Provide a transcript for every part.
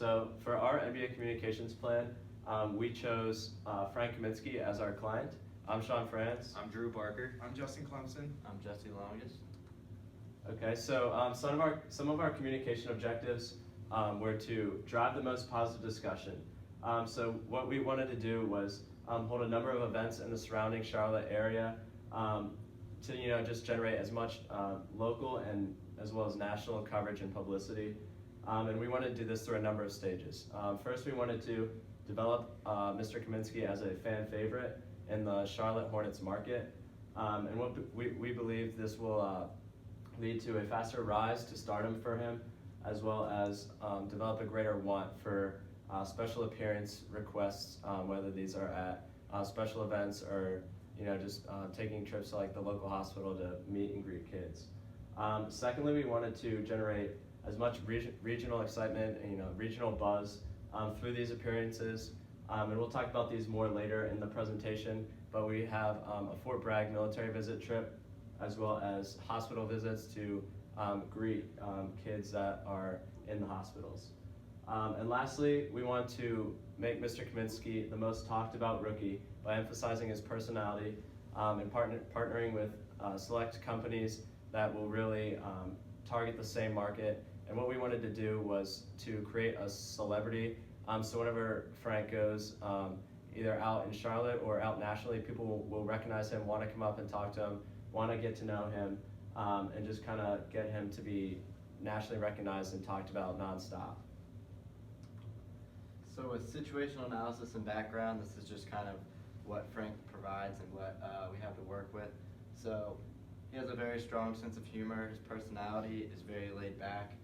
So for our NBA communications plan, we chose Frank Kaminsky as our client. I'm Sean Franz. I'm Drew Barker. I'm Justin Clemson. I'm Jesse Longest. Okay, so some of our communication objectives were to drive the most positive discussion. So what we wanted to do was hold a number of events in the surrounding Charlotte area to just generate as much local and as well as national coverage and publicity. And we wanted to do this through a number of stages. First, we wanted to develop Mr. Kaminsky as a fan favorite in the Charlotte Hornets market. And what we believe this will lead to a faster rise to stardom for him, as well as develop a greater want for special appearance requests, whether these are at special events or just taking trips to like the local hospital to meet and greet kids. Secondly, we wanted to generate as much regional excitement and regional buzz through these appearances. And we'll talk about these more later in the presentation, but we have a Fort Bragg military visit trip, as well as hospital visits to greet kids that are in the hospitals. And lastly, we want to make Mr. Kaminsky the most talked about rookie by emphasizing his personality and partnering with select companies that will really target the same market. And what we wanted to do was to create a celebrity. So whenever Frank goes either out in Charlotte or out nationally, people will recognize him, want to come up and talk to him, want to get to know him, and just kind of get him to be nationally recognized and talked about nonstop. So with situational analysis and background, this is just kind of what Frank provides and what we have to work with. So he has a very strong sense of humor. His personality is very laid back.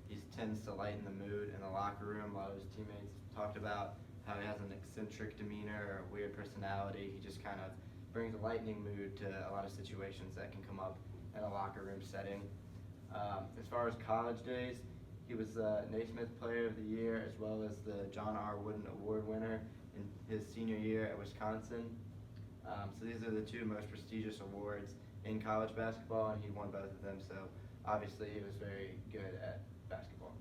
He tends to lighten the mood in the locker room. A lot of his teammates talked about how he has an eccentric demeanor or a weird personality. He just kind of brings a lightening mood to a lot of situations that can come up in a locker room setting. As far as college days, he was the Naismith Player of the Year as well as the John R. Wooden Award winner in his senior year at Wisconsin. So these are the two most prestigious awards in college basketball, and he won both of them, so obviously he was very good at basketball.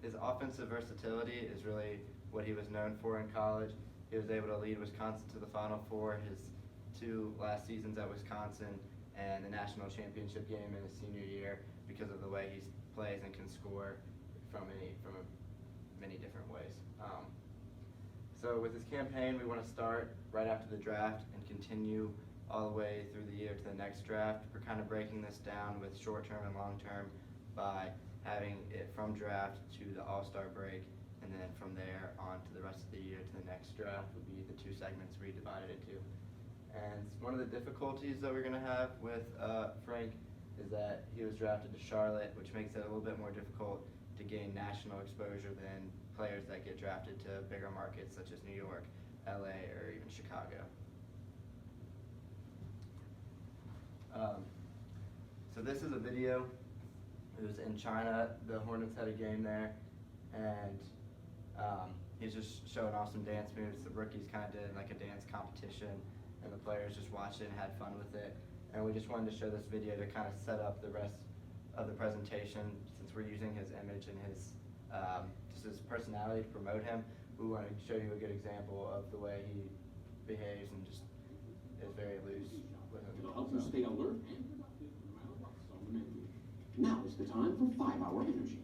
His offensive versatility is really what he was known for in college. He was able to lead Wisconsin to the Final Four his two last seasons at Wisconsin and the national championship game in his senior year because of the way he plays and can score from many different ways. So with his campaign, we want to start right after the draft and continue all the way through the year to the next draft. We're kind of breaking this down with short-term and long-term by having it from draft to the All-Star break, and then from there on to the rest of the year to the next draft would be the two segments we divided into. And one of the difficulties that we're going to have with Frank is that he was drafted to Charlotte, which makes it a little bit more difficult to gain national exposure than players that get drafted to bigger markets such as New York, LA, or even Chicago. So this is a video. It was in China. The Hornets had a game there, and he's just showing off some dance moves. The rookies kind of did like a dance competition, and the players just watched it and had fun with it. And we just wanted to show this video to kind of set up the rest of the presentation. Since we're using his image and his just his personality to promote him, we want to show you a good example of the way he behaves and just is very loose with him. It'll help you stay alert and productive throughout summer. Now is the time for 5-Hour Energy.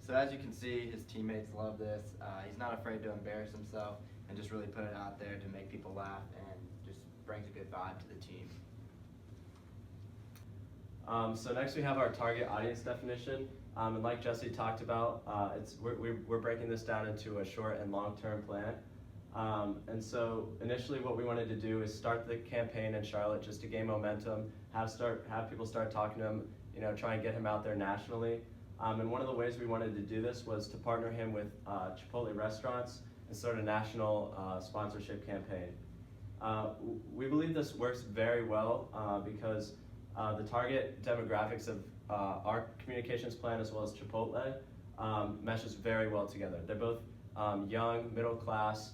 So as you can see, his teammates love this. He's not afraid to embarrass himself and just really put it out there to make people laugh and just brings a good vibe to the team. So next we have our target audience definition. And like Jesse talked about, we're breaking this down into a short and long-term plan. And so initially what we wanted to do is start the campaign in Charlotte just to gain momentum, have people start talking to him, try and get him out there nationally. And one of the ways we wanted to do this was to partner him with Chipotle restaurants and start a national sponsorship campaign. We believe this works very well because the target demographics of our communications plan as well as Chipotle meshes very well together. They're both young, middle class,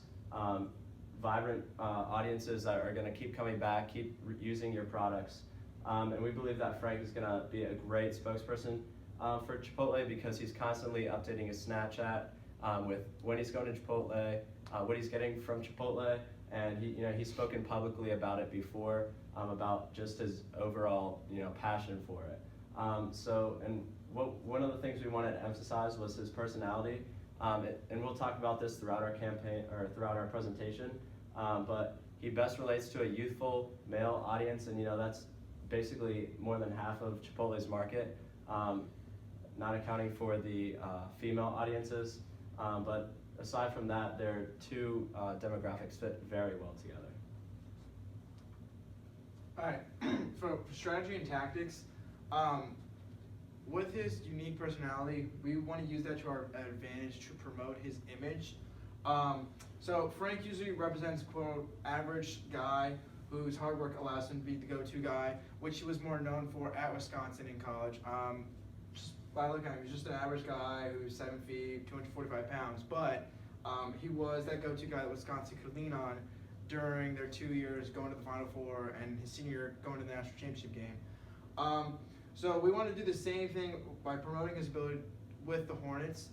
vibrant audiences that are going to keep coming back, keep using your products. And we believe that Frank is going to be a great spokesperson for Chipotle because he's constantly updating his Snapchat with when he's going to Chipotle, what he's getting from Chipotle, and he's spoken publicly about it before, about just his overall passion for it. One of the things we wanted to emphasize was his personality, and we'll talk about this throughout our campaign or throughout our presentation. But he best relates to a youthful male audience, and that's basically more than half of Chipotle's market, not accounting for the female audiences. But aside from that, their two demographics fit very well together. All right, for strategy and tactics, with his unique personality, we want to use that to our advantage to promote his image. So Frank usually represents, quote, average guy whose hard work allows him to be the go-to guy, which he was more known for at Wisconsin in college. Just by looking at him, he was just an average guy who's 7 feet, 245 pounds, but he was that go-to guy that Wisconsin could lean on during their 2 years going to the Final Four and his senior year going to the national championship game. So we want to do the same thing by promoting his ability with the Hornets.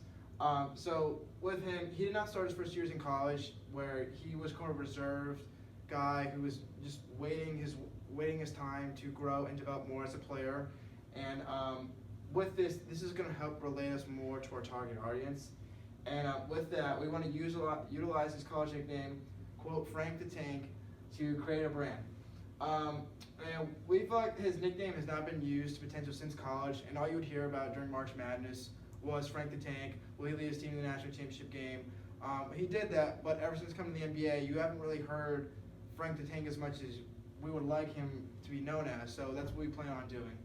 So with him, he did not start his first years in college where he was kind of a reserved guy who was just waiting his time to grow and develop more as a player. And with this is going to help relate us more to our target audience. And with that, we want to utilize his college nickname, quote, Frank the Tank, to create a brand. And we feel like his nickname has not been used to potential since college, and all you would hear about during March Madness was Frank the Tank, will he lead his team to the national championship game? He did that, but ever since coming to the NBA, you haven't really heard Frank the Tank as much as we would like him to be known as, so that's what we plan on doing.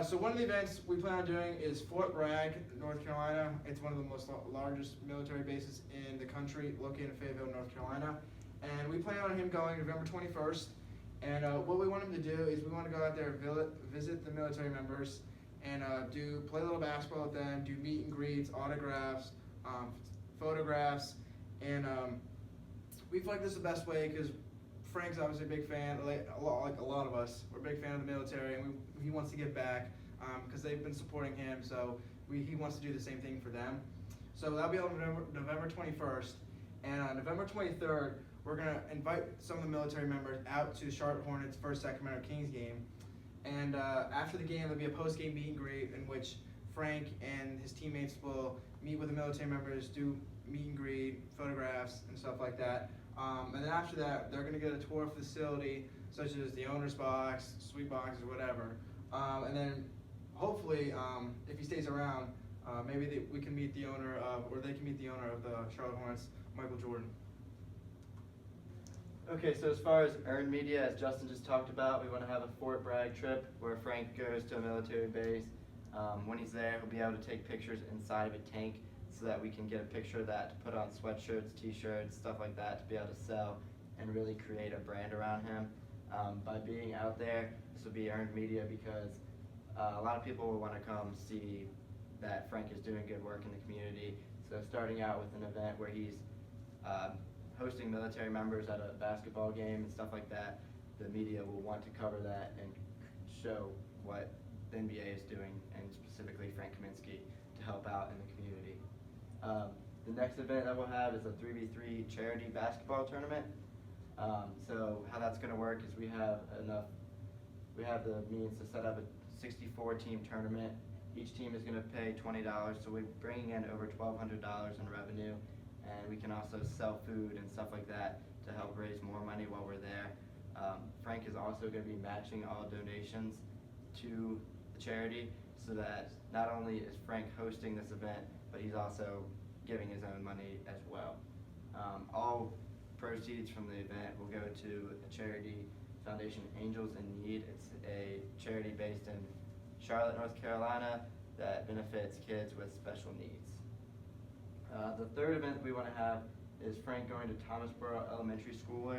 So one of the events we plan on doing is Fort Bragg, North Carolina. It's one of the largest military bases in the country, located in Fayetteville, North Carolina. And we plan on him going November 21st. And what we want him to do is we want to go out there, visit the military members, and play a little basketball with them, do meet and greets, autographs, photographs. And we feel like this is the best way because Frank's obviously a big fan, like a lot of us. We're a big fan of the military, and he wants to give back because they've been supporting him. So he wants to do the same thing for them. So that'll be on November 21st. And on November 23rd, we're going to invite some of the military members out to the Charlotte Hornets versus Sacramento Kings game. And after the game, there'll be a post-game meet and greet in which Frank and his teammates will meet with the military members, do meet and greet, photographs, and stuff like that. And then after that, they're going to get a tour of the facility, such as the owner's box, suite boxes, whatever. And then hopefully, if he stays around, maybe we can meet the owner or they can meet the owner of the Charlotte Hornets, Michael Jordan. Okay, so as far as earned media, as Justin just talked about, we want to have a Fort Bragg trip where Frank goes to a military base. When he's there, he'll be able to take pictures inside of a tank so that we can get a picture of that to put on sweatshirts, t-shirts, stuff like that to be able to sell and really create a brand around him. By being out there, this will be earned media because a lot of people will want to come see that Frank is doing good work in the community. So starting out with an event where he's hosting military members at a basketball game and stuff like that, the media will want to cover that and show what the NBA is doing, and specifically Frank Kaminsky, to help out in the community. The next event that we'll have is a 3v3 charity basketball tournament. So how that's going to work is we have the means to set up a 64-team tournament. Each team is going to pay $20, so we're bringing in over $1,200 in revenue. And we can also sell food and stuff like that to help raise more money while we're there. Frank is also going to be matching all donations to the charity, so that not only is Frank hosting this event, but he's also giving his own money as well. All proceeds from the event will go to a charity Foundation Angels in Need. It's a charity based in Charlotte, North Carolina that benefits kids with special needs. The third event we want to have is Frank going to Thomasboro Elementary School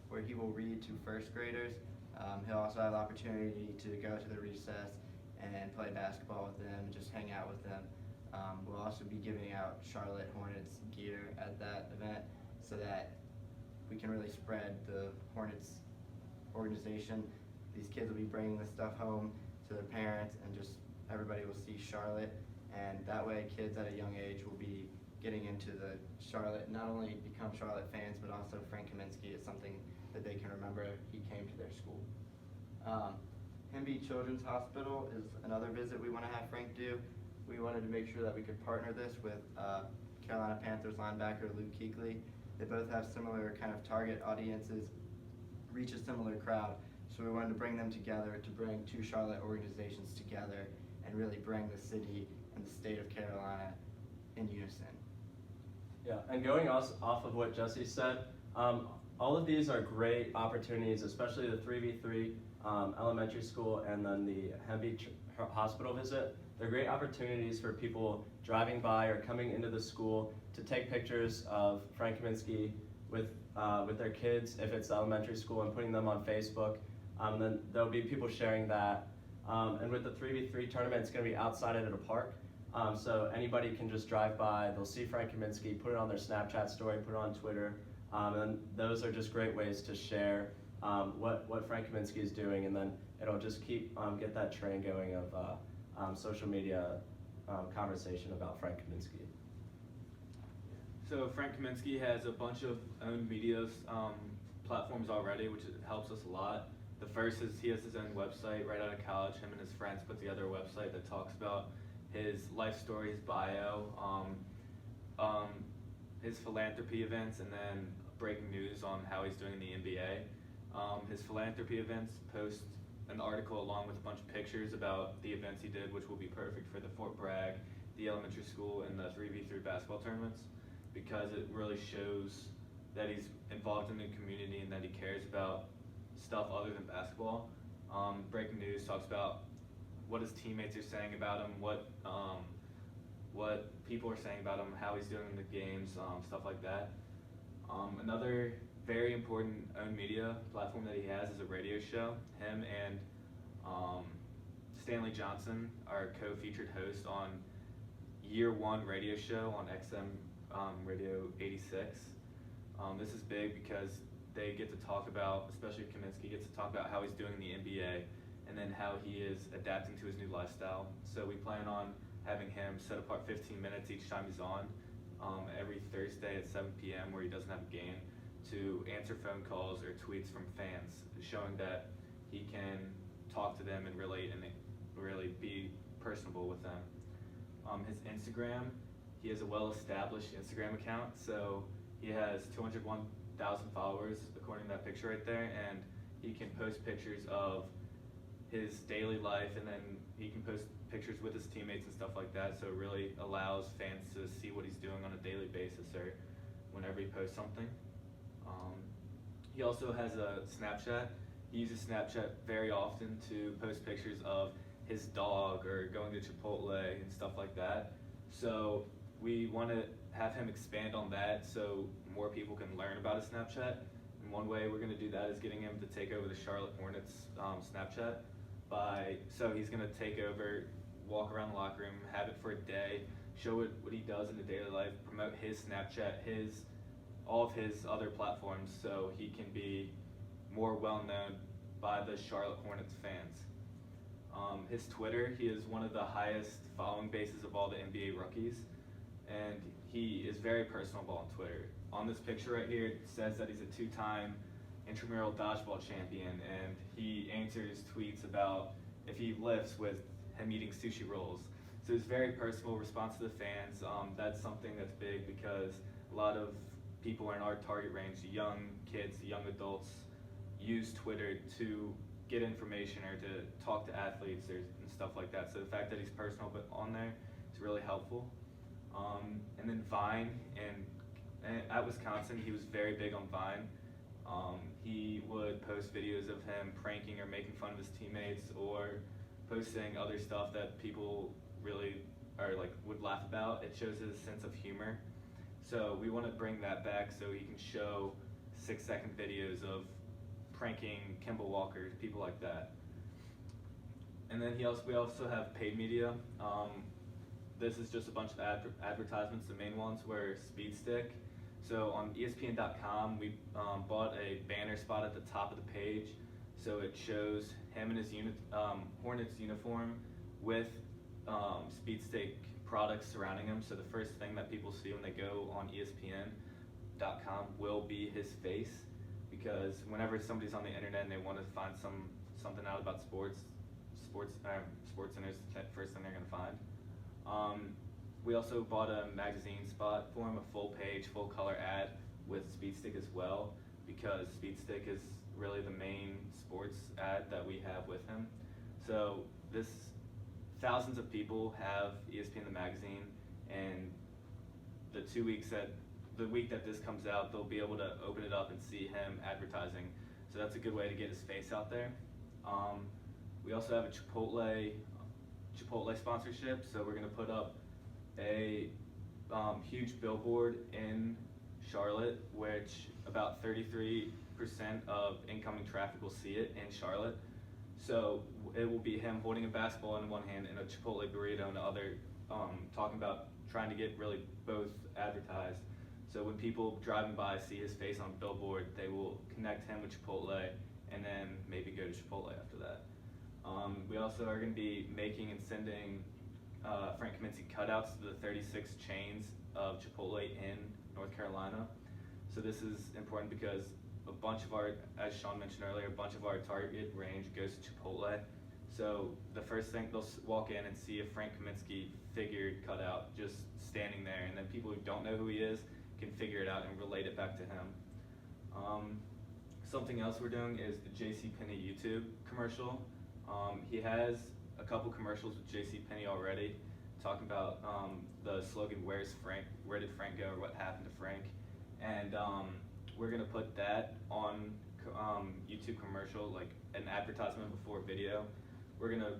where he will read to first graders. He'll also have the opportunity to go to the recess and play basketball with them and just hang out with them. We'll also be giving out Charlotte Hornets gear at that event so that we can really spread the Hornets organization. These kids will be bringing this stuff home to their parents, and just everybody will see Charlotte, and that way kids at a young age will be getting into the Charlotte, not only become Charlotte fans, but also Frank Kaminsky is something that they can remember he came to their school. Hemby Children's Hospital is another visit we want to have Frank do. We wanted to make sure that we could partner this with Carolina Panthers linebacker Luke Kuechly. They both have similar kind of target audiences, reach a similar crowd, so we wanted to bring them together to bring two Charlotte organizations together and really bring the city and the state of Carolina in unison. Yeah, and going off of what Jesse said, all of these are great opportunities, especially the 3v3 elementary school and then the Hemby hospital visit. They're great opportunities for people driving by or coming into the school to take pictures of Frank Kaminsky with their kids if it's elementary school and putting them on Facebook. Then there'll be people sharing that. And with the 3v3 tournament, it's going to be outside at a park. So anybody can just drive by, they'll see Frank Kaminsky, put it on their Snapchat story, put it on Twitter. And those are just great ways to share what Frank Kaminsky is doing, and then it'll just keep get that train going of social media conversation about Frank Kaminsky. So Frank Kaminsky has a bunch of owned media platforms already, which helps us a lot. The first is he has his own website right out of college. Him and his friends put together a website that talks about his life story, his bio, his philanthropy events, and then breaking news on how he's doing in the NBA. His philanthropy events post an article along with a bunch of pictures about the events he did, which will be perfect for the Fort Bragg, the elementary school, and the 3v3 basketball tournaments, because it really shows that he's involved in the community and that he cares about stuff other than basketball. Breaking news talks about what his teammates are saying about him, what people are saying about him, how he's doing in the games, stuff like that. Another very important owned media platform that he has is a radio show. Him and Stanley Johnson are co-featured hosts on Year One radio show on XM Radio 86. This is big because they get to talk about, especially Kaminsky, gets to talk about how he's doing in the NBA and then how he is adapting to his new lifestyle. So we plan on having him set apart 15 minutes each time he's on every Thursday at 7 p.m. where he doesn't have a game, to answer phone calls or tweets from fans, showing that he can talk to them and relate and really be personable with them. His Instagram, he has a well-established Instagram account, so he has 201,000 followers according to that picture right there, and he can post pictures of his daily life, and then he can post pictures with his teammates and stuff like that, so it really allows fans to see what he's doing on a daily basis or whenever he posts something. He also has a Snapchat. He uses Snapchat very often to post pictures of his dog or going to Chipotle and stuff like that. So we want to have him expand on that so more people can learn about his Snapchat. And one way we're going to do that is getting him to take over the Charlotte Hornets Snapchat. So he's going to take over, walk around the locker room, have it for a day, show what he does in the daily life, promote his Snapchat, all of his other platforms, so he can be more well-known by the Charlotte Hornets fans. His Twitter, he is one of the highest following bases of all the NBA rookies, and he is very personable on Twitter. On this picture right here, it says that he's a two-time intramural dodgeball champion, and he answers tweets about if he lifts with him eating sushi rolls. So it's very personal response to the fans. That's something that's big because a lot of people in our target range, young kids, young adults, use Twitter to get information or to talk to athletes and stuff like that. So the fact that he's personal but on there is really helpful. And then Vine, and at Wisconsin, he was very big on Vine. He would post videos of him pranking or making fun of his teammates, or posting other stuff that people really would laugh about. It shows his sense of humor. So we want to bring that back so he can show 6-second videos of pranking Kimball Walker, people like that. And then we also have paid media. This is just a bunch of advertisements. The main ones were Speed Stick. So on ESPN.com, we bought a banner spot at the top of the page. So it shows him in his Hornets uniform with Speed Stick products surrounding him. So the first thing that people see when they go on ESPN.com will be his face, because whenever somebody's on the internet and they want to find something out about sports centers, the first thing they're going to find. We also bought a magazine spot for him, a full page, full color ad with Speed Stick as well, because Speed Stick is really the main sports ad that we have with him. So thousands of people have ESPN the magazine, and the week that this comes out, they'll be able to open it up and see him advertising. So that's a good way to get his face out there. We also have a Chipotle sponsorship, so we're gonna put up a huge billboard in Charlotte, which about 33% of incoming traffic will see it in Charlotte. So it will be him holding a basketball in one hand and a Chipotle burrito in the other, talking about trying to get really both advertised. So when people driving by see his face on a billboard, they will connect him with Chipotle and then maybe go to Chipotle after that. We also are going to be making and sending Frank Kaminsky cutouts to the 36 chains of Chipotle in North Carolina. So this is important because a bunch of our, as Sean mentioned earlier, a bunch of our target range goes to Chipotle. So the first thing, they'll walk in and see a Frank Kaminsky figured cutout just standing there, and then people who don't know who he is can figure it out and relate it back to him. Something else we're doing is the JCPenney YouTube commercial. He has a couple commercials with JCPenney already, talking about the slogan, where did Frank go, or what happened to Frank? And we're gonna put that on YouTube commercial, like an advertisement before video. We're gonna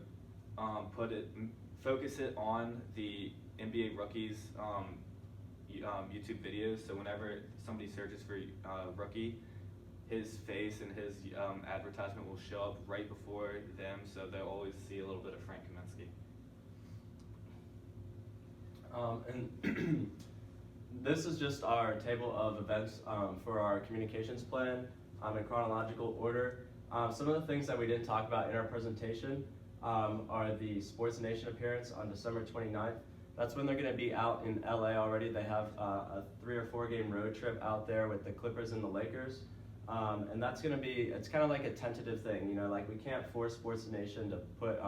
focus it on the NBA rookies YouTube videos. So whenever somebody searches for rookie, his face and his advertisement will show up right before them, so they'll always see a little bit of Frank Kaminsky. And this is just our table of events for our communications plan in chronological order. Some of the things that we didn't talk about in our presentation are the Sports Nation appearance on December 29th. That's when they're going to be out in LA already. They have a 3 or 4 game road trip out there with the Clippers and the Lakers. And that's going to be, it's kind of like a tentative thing, you know, like we can't force Sports Nation to put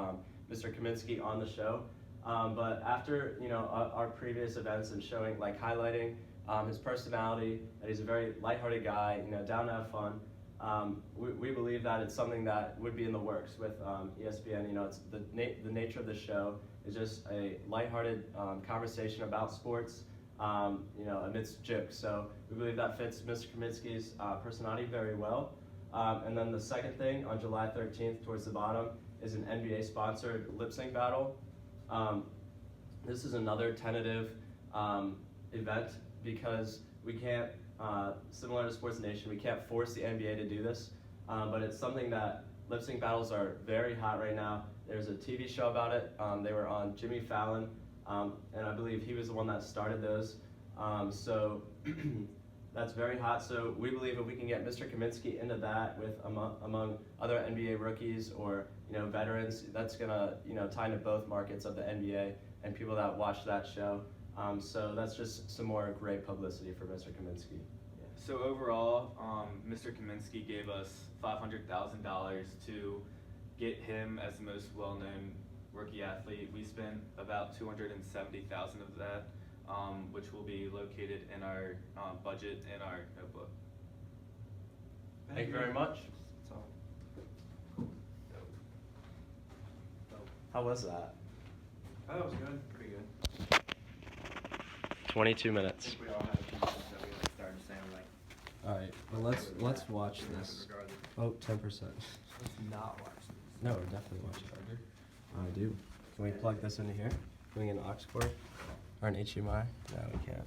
Mr. Kaminsky on the show. But after, you know, our previous events and showing, like highlighting his personality, that he's a very lighthearted guy, you know, down to have fun, we believe that it's something that would be in the works with ESPN. You know, it's the nature of the show is just a lighthearted conversation about sports, you know, amidst jokes. So we believe that fits Mr. Kaminsky's personality very well. And then the second thing, on July 13th, towards the bottom, is an NBA-sponsored lip sync battle. This is another tentative event because we can't, similar to Sports Nation, we can't force the NBA to do this, but it's something that lip sync battles are very hot right now. There's a TV show about it. They were on Jimmy Fallon, and I believe he was the one that started those. So that's very hot. So we believe if we can get Mr. Kaminsky into that with among other NBA rookies or, you know, veterans, that's gonna, you know, tie into both markets of the NBA and people that watch that show. So that's just some more great publicity for Mr. Kaminsky. Yeah. So overall, Mr. Kaminsky gave us $500,000 to get him as the most well-known rookie athlete. We spent about $270,000 of that, which will be located in our budget in our notebook. Thank you very much. That's all. How was that? Oh, that was good. Pretty good. 22 I minutes. think we all had a few things that we started saying, like, All right, well let's watch this. Oh, 10%. Let's not watch this. No, we're definitely watching. I do. Can we plug this into here? Can we get an aux cord or an HDMI? No, we can't.